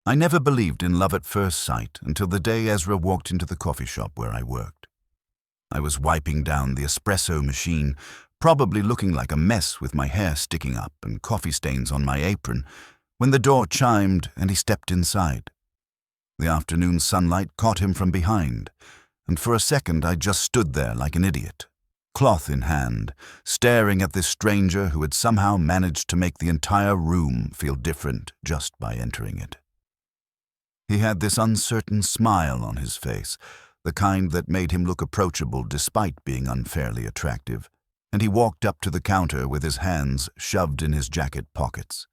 I never believed in love at first sight until the day Ezra walked into the coffee shop where I worked. I was wiping down the espresso machine, probably looking like a mess with my hair sticking up and coffee stains on my apron, when the door chimed and he stepped inside. The afternoon sunlight caught him from behind, and for a second I just stood there like an idiot, cloth in hand, staring at this stranger who had somehow managed to make the entire room feel different just by entering it. He had this uncertain smile on his face, the kind that made him look approachable despite being unfairly attractive, and he walked up to the counter with his hands shoved in his jacket pockets.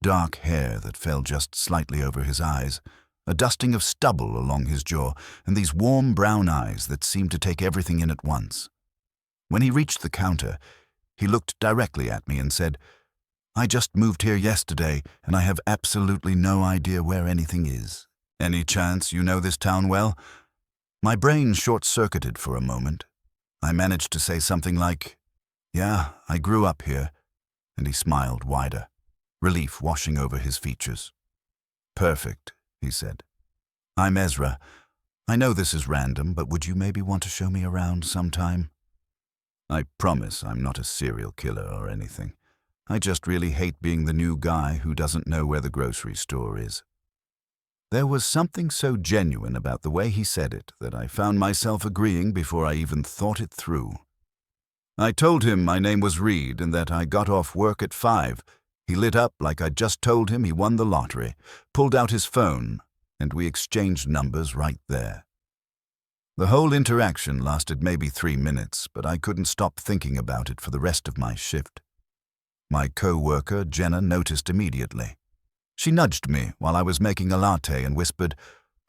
Dark hair that fell just slightly over his eyes, a dusting of stubble along his jaw, and these warm brown eyes that seemed to take everything in at once. When he reached the counter, he looked directly at me and said, "I just moved here yesterday, and I have absolutely no idea where anything is. Any chance you know this town well?" My brain short-circuited for a moment. I managed to say something like, "Yeah, I grew up here," and he smiled wider, relief washing over his features. "Perfect," he said. "I'm Ezra. I know this is random, but would you maybe want to show me around sometime? I promise I'm not a serial killer or anything. I just really hate being the new guy who doesn't know where the grocery store is." There was something so genuine about the way he said it that I found myself agreeing before I even thought it through. I told him my name was Reed and that I got off work at 5. He lit up like I'd just told him he won the lottery, pulled out his phone, and we exchanged numbers right there. The whole interaction lasted maybe 3 minutes, but I couldn't stop thinking about it for the rest of my shift. My co-worker, Jenna, noticed immediately. She nudged me while I was making a latte and whispered,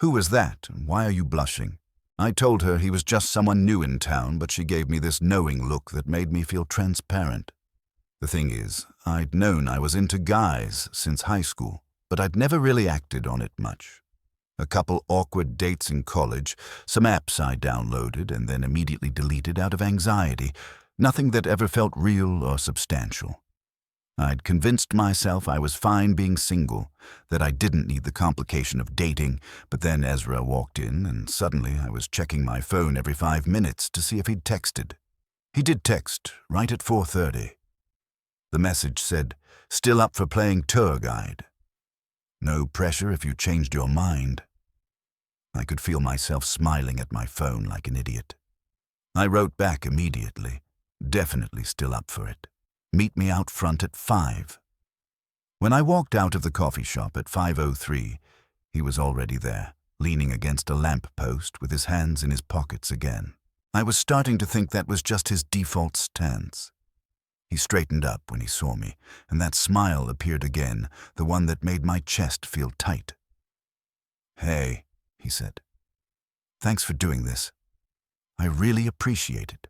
"Who was that, and why are you blushing?" I told her he was just someone new in town, but she gave me this knowing look that made me feel transparent. The thing is, I'd known I was into guys since high school, but I'd never really acted on it much. A couple awkward dates in college, some apps I downloaded and then immediately deleted out of anxiety, nothing that ever felt real or substantial. I'd convinced myself I was fine being single, that I didn't need the complication of dating, but then Ezra walked in and suddenly I was checking my phone every 5 minutes to see if he'd texted. He did text, right at 4:30. The message said, "Still up for playing tour guide. No pressure if you changed your mind." I could feel myself smiling at my phone like an idiot. I wrote back immediately, definitely still up for it. Meet me out front at 5. When I walked out of the coffee shop at 5:03, he was already there, leaning against a lamp post with his hands in his pockets again. I was starting to think that was just his default stance. He straightened up when he saw me, and that smile appeared again, the one that made my chest feel tight. "Hey," he said. "Thanks for doing this. I really appreciate it."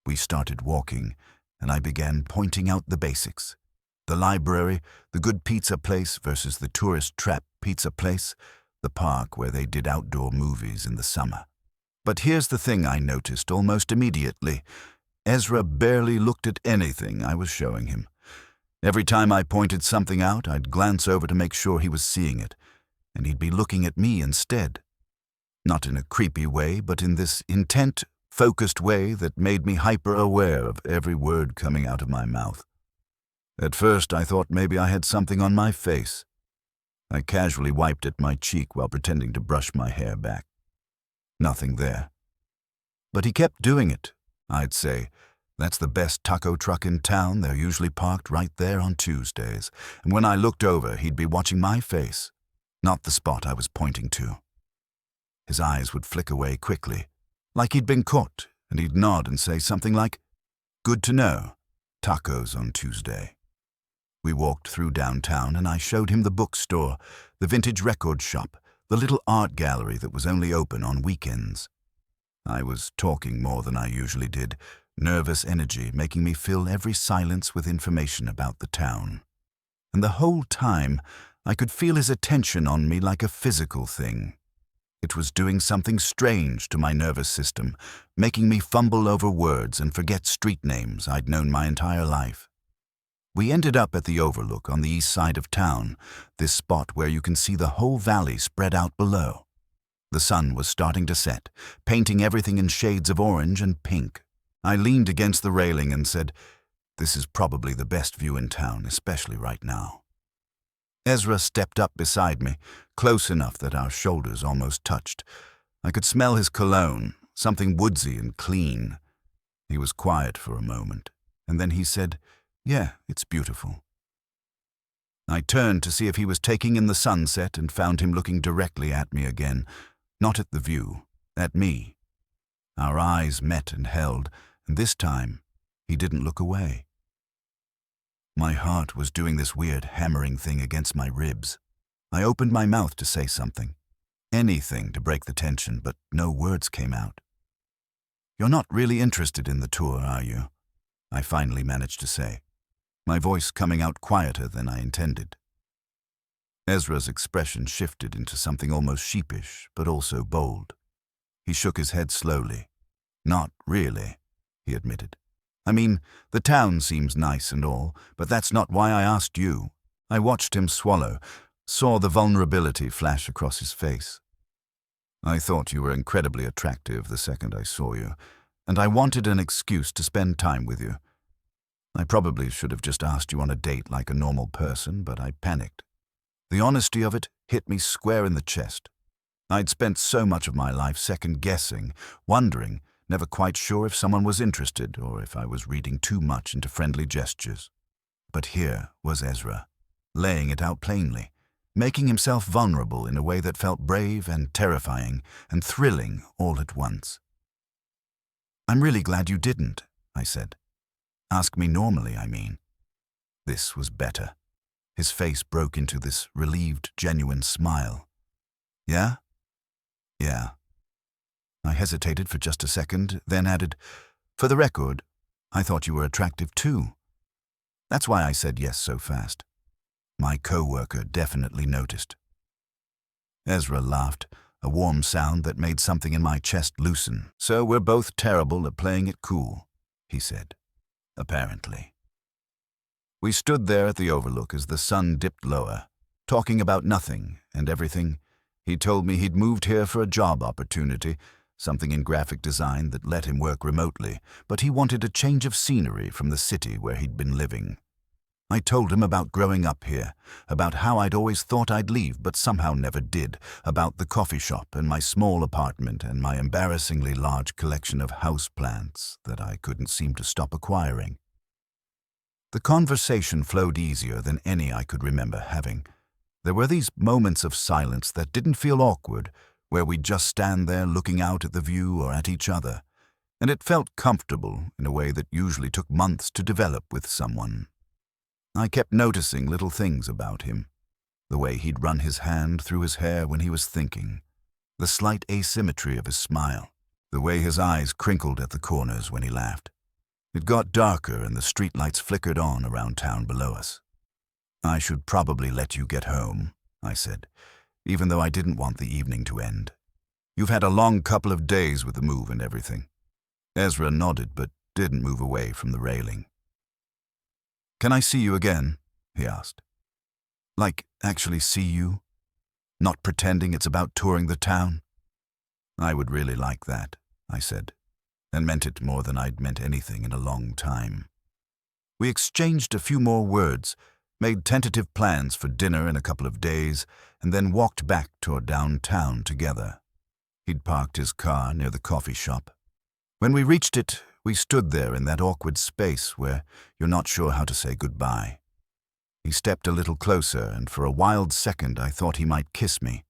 We started walking, and I began pointing out the basics. The library, the good pizza place versus the tourist trap pizza place, the park where they did outdoor movies in the summer. But here's the thing I noticed almost immediately. Ezra barely looked at anything I was showing him. Every time I pointed something out, I'd glance over to make sure he was seeing it, and he'd be looking at me instead. Not in a creepy way, but in this intent, focused way that made me hyper-aware of every word coming out of my mouth. At first, I thought maybe I had something on my face. I casually wiped at my cheek while pretending to brush my hair back. Nothing there. But he kept doing it. I'd say, "That's the best taco truck in town. They're usually parked right there on Tuesdays." And when I looked over, he'd be watching my face, not the spot I was pointing to. His eyes would flick away quickly, like he'd been caught, and he'd nod and say something like, "Good to know. Tacos on Tuesday." We walked through downtown, and I showed him the bookstore, the vintage record shop, the little art gallery that was only open on weekends. I was talking more than I usually did, nervous energy making me fill every silence with information about the town. And the whole time, I could feel his attention on me like a physical thing. It was doing something strange to my nervous system, making me fumble over words and forget street names I'd known my entire life. We ended up at the overlook on the east side of town, this spot where you can see the whole valley spread out below. The sun was starting to set, painting everything in shades of orange and pink. I leaned against the railing and said, "This is probably the best view in town, especially right now." Ezra stepped up beside me, close enough that our shoulders almost touched. I could smell his cologne, something woodsy and clean. He was quiet for a moment, and then he said, "Yeah, it's beautiful." I turned to see if he was taking in the sunset and found him looking directly at me again, not at the view, at me. Our eyes met and held, and this time he didn't look away. My heart was doing this weird hammering thing against my ribs. I opened my mouth to say something, anything to break the tension, but no words came out. "You're not really interested in the tour, are you?" I finally managed to say, my voice coming out quieter than I intended. Ezra's expression shifted into something almost sheepish, but also bold. He shook his head slowly. "Not really," he admitted. "I mean, the town seems nice and all, but that's not why I asked you." I watched him swallow, saw the vulnerability flash across his face. "I thought you were incredibly attractive the second I saw you, and I wanted an excuse to spend time with you. I probably should have just asked you on a date like a normal person, but I panicked. The honesty of it hit me square in the chest. I'd spent so much of my life second-guessing, wondering, never quite sure if someone was interested or if I was reading too much into friendly gestures. But here was Ezra, laying it out plainly, making himself vulnerable in a way that felt brave and terrifying and thrilling all at once. "I'm really glad you didn't," I said. "Ask me normally, I mean." This was better. His face broke into this relieved, genuine smile. "Yeah? Yeah." I hesitated for just a second, then added, "For the record, I thought you were attractive too. That's why I said yes so fast." My co-worker definitely noticed. Ezra laughed, a warm sound that made something in my chest loosen. "So we're both terrible at playing it cool," he said. Apparently. We stood there at the overlook as the sun dipped lower, talking about nothing and everything. He told me he'd moved here for a job opportunity, something in graphic design that let him work remotely, but he wanted a change of scenery from the city where he'd been living. I told him about growing up here, about how I'd always thought I'd leave but somehow never did, about the coffee shop and my small apartment and my embarrassingly large collection of houseplants that I couldn't seem to stop acquiring. The conversation flowed easier than any I could remember having. There were these moments of silence that didn't feel awkward, where we'd just stand there looking out at the view or at each other, and it felt comfortable in a way that usually took months to develop with someone. I kept noticing little things about him. The way he'd run his hand through his hair when he was thinking, the slight asymmetry of his smile, the way his eyes crinkled at the corners when he laughed. It got darker and the streetlights flickered on around town below us. "I should probably let you get home," I said, even though I didn't want the evening to end. "You've had a long couple of days with the move and everything." Ezra nodded but didn't move away from the railing. "Can I see you again?" he asked. "Like, actually see you? Not pretending it's about touring the town?" "I would really like that," I said, and meant it more than I'd meant anything in a long time. We exchanged a few more words, made tentative plans for dinner in a couple of days, and then walked back toward downtown together. He'd parked his car near the coffee shop. When we reached it, we stood there in that awkward space where you're not sure how to say goodbye. He stepped a little closer, and for a wild second I thought he might kiss me.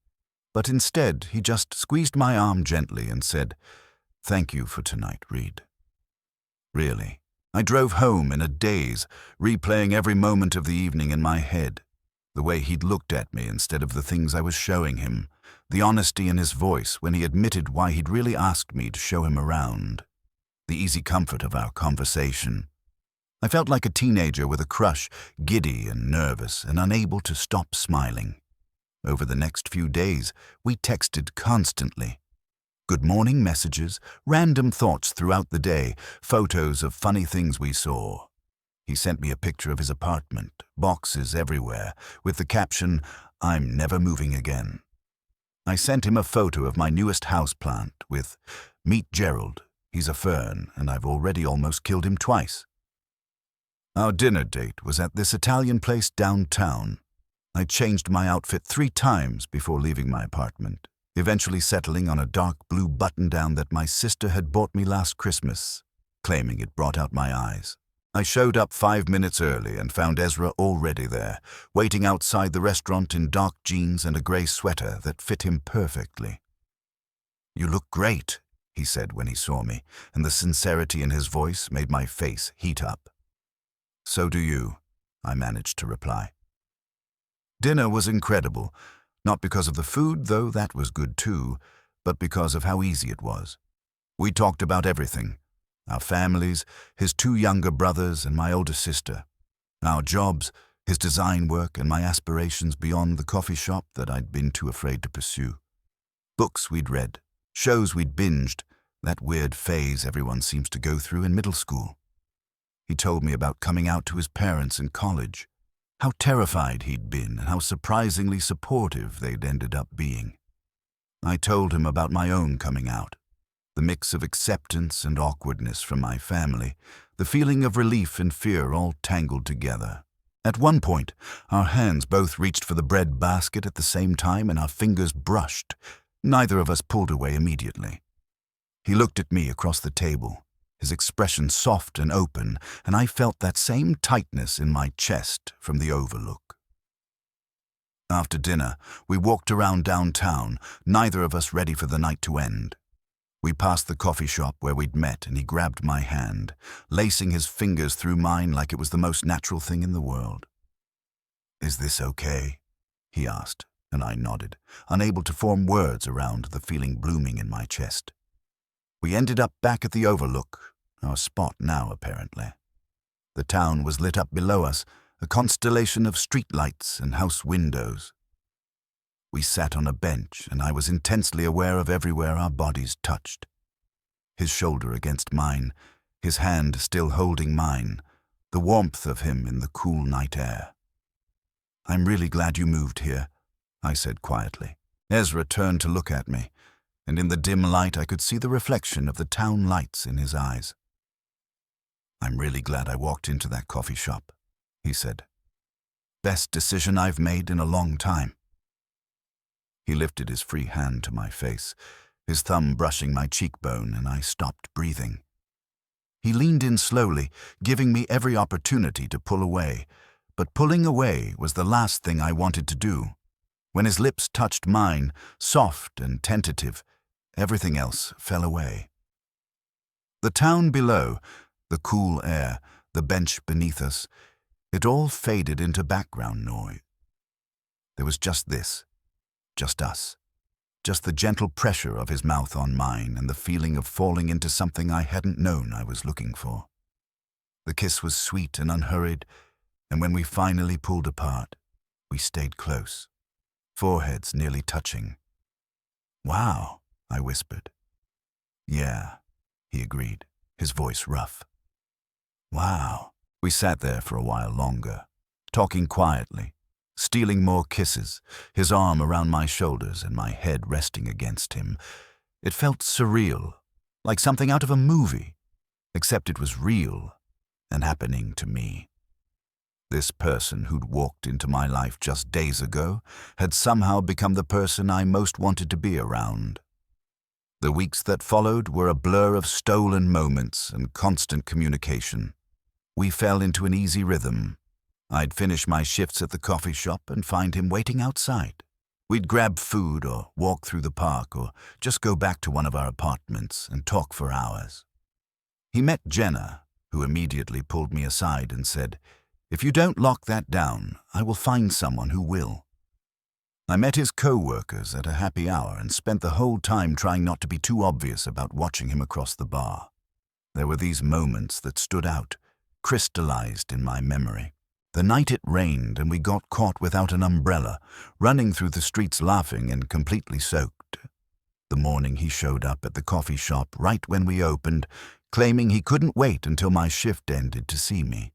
But instead, he just squeezed my arm gently and said, "Thank you for tonight, Reed." Really, I drove home in a daze, replaying every moment of the evening in my head. The way he'd looked at me instead of the things I was showing him, the honesty in his voice when he admitted why he'd really asked me to show him around, the easy comfort of our conversation. I felt like a teenager with a crush, giddy and nervous and unable to stop smiling. Over the next few days, we texted constantly. Good morning messages, random thoughts throughout the day, photos of funny things we saw. He sent me a picture of his apartment, boxes everywhere, with the caption, "I'm never moving again." I sent him a photo of my newest houseplant with, "Meet Gerald. He's a fern, and I've already almost killed him twice." Our dinner date was at this Italian place downtown. I changed my outfit 3 times before leaving my apartment, eventually settling on a dark blue button-down that my sister had bought me last Christmas, claiming it brought out my eyes. I showed up 5 minutes early and found Ezra already there, waiting outside the restaurant in dark jeans and a grey sweater that fit him perfectly. "You look great," he said when he saw me, and the sincerity in his voice made my face heat up. "So do you," I managed to reply. Dinner was incredible, not because of the food, though that was good too, but because of how easy it was. We talked about everything: our families, his 2 younger brothers and my older sister, our jobs, his design work, and my aspirations beyond the coffee shop that I'd been too afraid to pursue. Books we'd read, shows we'd binged, that weird phase everyone seems to go through in middle school. He told me about coming out to his parents in college, how terrified he'd been and how surprisingly supportive they'd ended up being. I told him about my own coming out, the mix of acceptance and awkwardness from my family, the feeling of relief and fear all tangled together. At one point, our hands both reached for the bread basket at the same time and our fingers brushed. Neither of us pulled away immediately. He looked at me across the table, his expression soft and open, and I felt that same tightness in my chest from the overlook. After dinner, we walked around downtown, neither of us ready for the night to end. We passed the coffee shop where we'd met, and he grabbed my hand, lacing his fingers through mine like it was the most natural thing in the world. "Is this okay?" he asked, and I nodded, unable to form words around the feeling blooming in my chest. We ended up back at the overlook, our spot now apparently. The town was lit up below us, a constellation of streetlights and house windows. We sat on a bench, and I was intensely aware of everywhere our bodies touched. His shoulder against mine, his hand still holding mine, the warmth of him in the cool night air. "I'm really glad you moved here," I said quietly. Ezra turned to look at me, and in the dim light I could see the reflection of the town lights in his eyes. "I'm really glad I walked into that coffee shop," he said. "Best decision I've made in a long time." He lifted his free hand to my face, his thumb brushing my cheekbone, and I stopped breathing. He leaned in slowly, giving me every opportunity to pull away, but pulling away was the last thing I wanted to do. When his lips touched mine, soft and tentative, everything else fell away. The town below, the cool air, the bench beneath us, it all faded into background noise. There was just this, just us, just the gentle pressure of his mouth on mine and the feeling of falling into something I hadn't known I was looking for. The kiss was sweet and unhurried, and when we finally pulled apart, we stayed close, foreheads nearly touching. "Wow," I whispered. "Yeah," he agreed, his voice rough. "Wow." We sat there for a while longer, talking quietly, stealing more kisses, his arm around my shoulders and my head resting against him. It felt surreal, like something out of a movie, except it was real and happening to me. This person who'd walked into my life just days ago had somehow become the person I most wanted to be around. The weeks that followed were a blur of stolen moments and constant communication. We fell into an easy rhythm. I'd finish my shifts at the coffee shop and find him waiting outside. We'd grab food or walk through the park or just go back to one of our apartments and talk for hours. He met Jenna, who immediately pulled me aside and said, "If you don't lock that down, I will find someone who will." I met his co-workers at a happy hour and spent the whole time trying not to be too obvious about watching him across the bar. There were these moments that stood out, crystallized in my memory. The night it rained and we got caught without an umbrella, running through the streets laughing and completely soaked. The morning he showed up at the coffee shop right when we opened, claiming he couldn't wait until my shift ended to see me.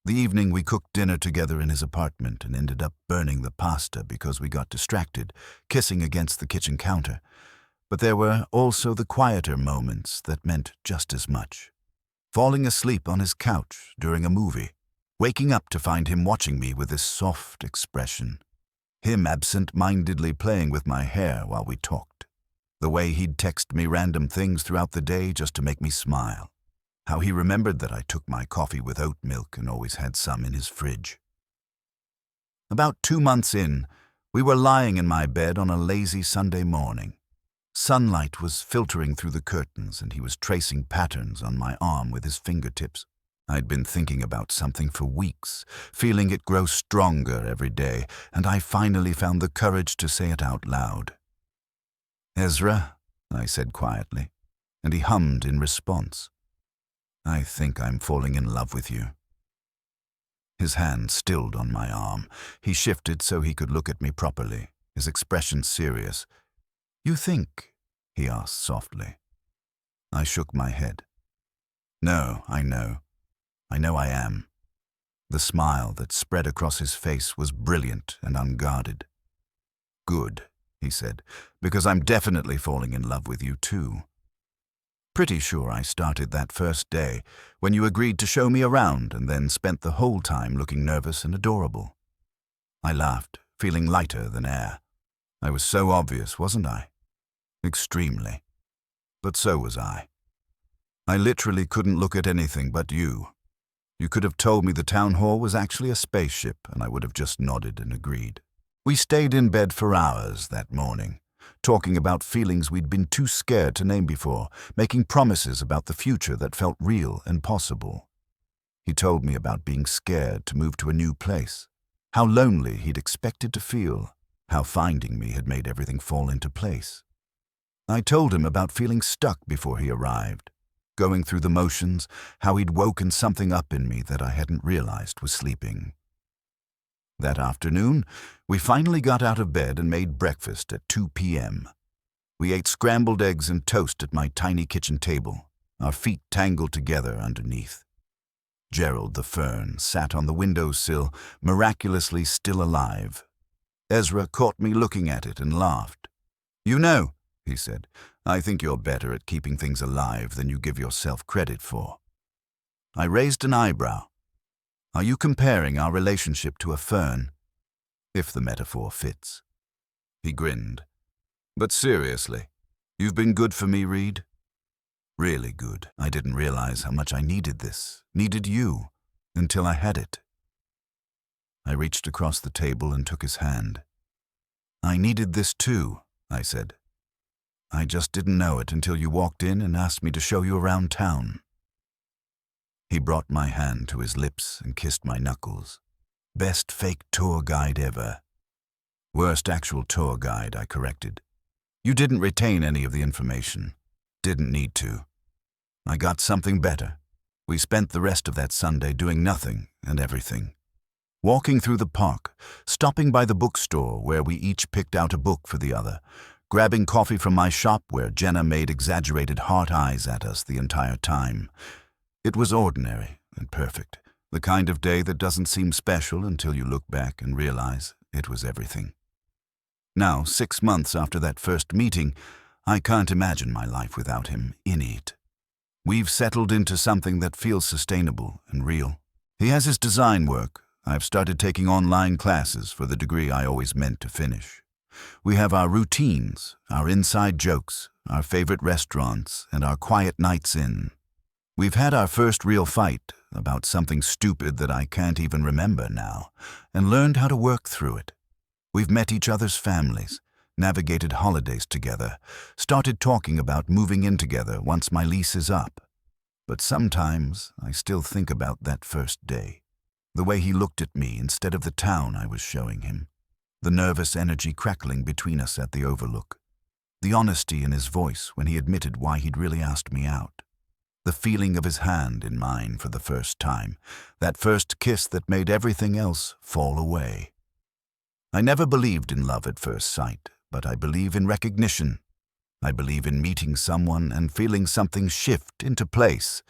The evening we cooked dinner together in his apartment and ended up burning the pasta because we got distracted, kissing against the kitchen counter. But there were also the quieter moments that meant just as much. Falling asleep on his couch during a movie, waking up to find him watching me with this soft expression, him absent-mindedly playing with my hair while we talked, the way he'd text me random things throughout the day just to make me smile, how he remembered that I took my coffee with oat milk and always had some in his fridge. About 2 months in, we were lying in my bed on a lazy Sunday morning. Sunlight was filtering through the curtains and he was tracing patterns on my arm with his fingertips. I'd been thinking about something for weeks, feeling it grow stronger every day, and I finally found the courage to say it out loud. "Ezra," I said quietly, and he hummed in response. "I think I'm falling in love with you." His hand stilled on my arm. He shifted so he could look at me properly, his expression serious. "You think?" he asked softly. I shook my head. "No, I know. I know I am." The smile that spread across his face was brilliant and unguarded. "Good," he said, "because I'm definitely falling in love with you too. Pretty sure I started that first day, when you agreed to show me around and then spent the whole time looking nervous and adorable." I laughed, feeling lighter than air. I was so obvious, wasn't I? Extremely. But so was I. I literally couldn't look at anything but you. You could have told me the town hall was actually a spaceship, and I would have just nodded and agreed. We stayed in bed for hours that morning, talking about feelings we'd been too scared to name before, making promises about the future that felt real and possible. He told me about being scared to move to a new place, how lonely he'd expected to feel, how finding me had made everything fall into place. I told him about feeling stuck before he arrived, going through the motions, how he'd woken something up in me that I hadn't realized was sleeping. That afternoon, we finally got out of bed and made breakfast at 2 p.m. We ate scrambled eggs and toast at my tiny kitchen table, our feet tangled together underneath. Gerald the fern sat on the windowsill, miraculously still alive. Ezra caught me looking at it and laughed. "You know," he said, "I think you're better at keeping things alive than you give yourself credit for." I raised an eyebrow. "Are you comparing our relationship to a fern?" If the metaphor fits. He grinned. "But seriously, you've been good for me, Reed. Really good. I didn't realize how much I needed this, needed you, until I had it." I reached across the table and took his hand. "I needed this too," I said. "I just didn't know it until you walked in and asked me to show you around town." He brought my hand to his lips and kissed my knuckles. "Best fake tour guide ever." "Worst actual tour guide," I corrected. "You didn't retain any of the information. Didn't need to. I got something better. We spent the rest of that Sunday doing nothing and everything. Walking through the park, stopping by the bookstore where we each picked out a book for the other, grabbing coffee from my shop where Jenna made exaggerated heart eyes at us the entire time. It was ordinary and perfect, the kind of day that doesn't seem special until you look back and realize it was everything. Now, 6 months after that first meeting, I can't imagine my life without him in it. We've settled into something that feels sustainable and real. He has his design work. I've started taking online classes for the degree I always meant to finish. We have our routines, our inside jokes, our favorite restaurants, and our quiet nights in. We've had our first real fight about something stupid that I can't even remember now, and learned how to work through it. We've met each other's families, navigated holidays together, started talking about moving in together once my lease is up. But sometimes I still think about that first day. The way he looked at me instead of the town I was showing him. The nervous energy crackling between us at the overlook. The honesty in his voice when he admitted why he'd really asked me out. The feeling of his hand in mine for the first time. That first kiss that made everything else fall away. I never believed in love at first sight, but I believe in recognition. I believe in meeting someone and feeling something shift into place,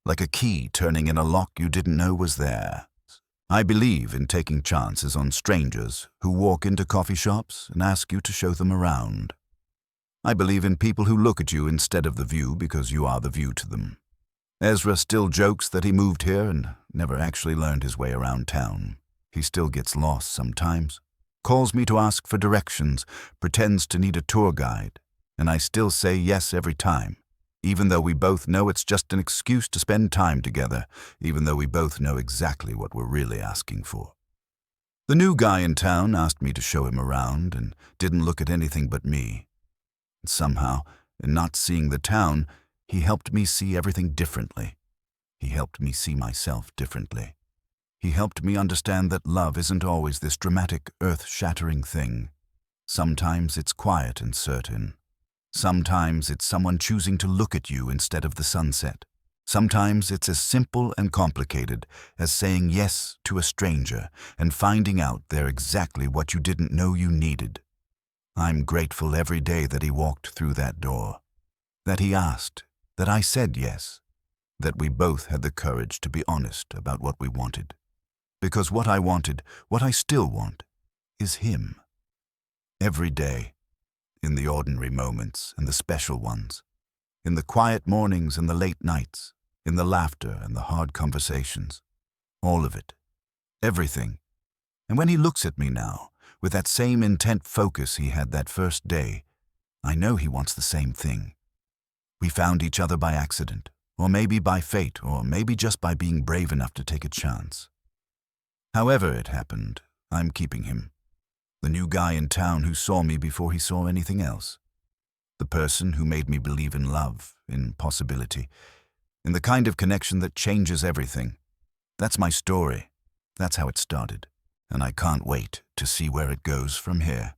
like a key turning in a lock you didn't know was there. I believe in taking chances on strangers who walk into coffee shops and ask you to show them around. I believe in people who look at you instead of the view because you are the view to them. Ezra still jokes that he moved here and never actually learned his way around town. He still gets lost sometimes, calls me to ask for directions, pretends to need a tour guide, and I still say yes every time, even though we both know it's just an excuse to spend time together, even though we both know exactly what we're really asking for. The new guy in town asked me to show him around and didn't look at anything but me. And somehow, in not seeing the town, he helped me see everything differently. He helped me see myself differently. He helped me understand that love isn't always this dramatic, earth-shattering thing. Sometimes it's quiet and certain. Sometimes it's someone choosing to look at you instead of the sunset. Sometimes it's as simple and complicated as saying yes to a stranger and finding out they're exactly what you didn't know you needed. I'm grateful every day that he walked through that door, that he asked, that I said yes, that we both had the courage to be honest about what we wanted. Because what I wanted, what I still want, is him. Every day, in the ordinary moments and the special ones, in the quiet mornings and the late nights, in the laughter and the hard conversations, all of it, everything. And when he looks at me now, with that same intent focus he had that first day, I know he wants the same thing. We found each other by accident, or maybe by fate, or maybe just by being brave enough to take a chance. However it happened, I'm keeping him. The new guy in town who saw me before he saw anything else. The person who made me believe in love, in possibility, in the kind of connection that changes everything. That's my story. That's how it started. And I can't wait to see where it goes from here.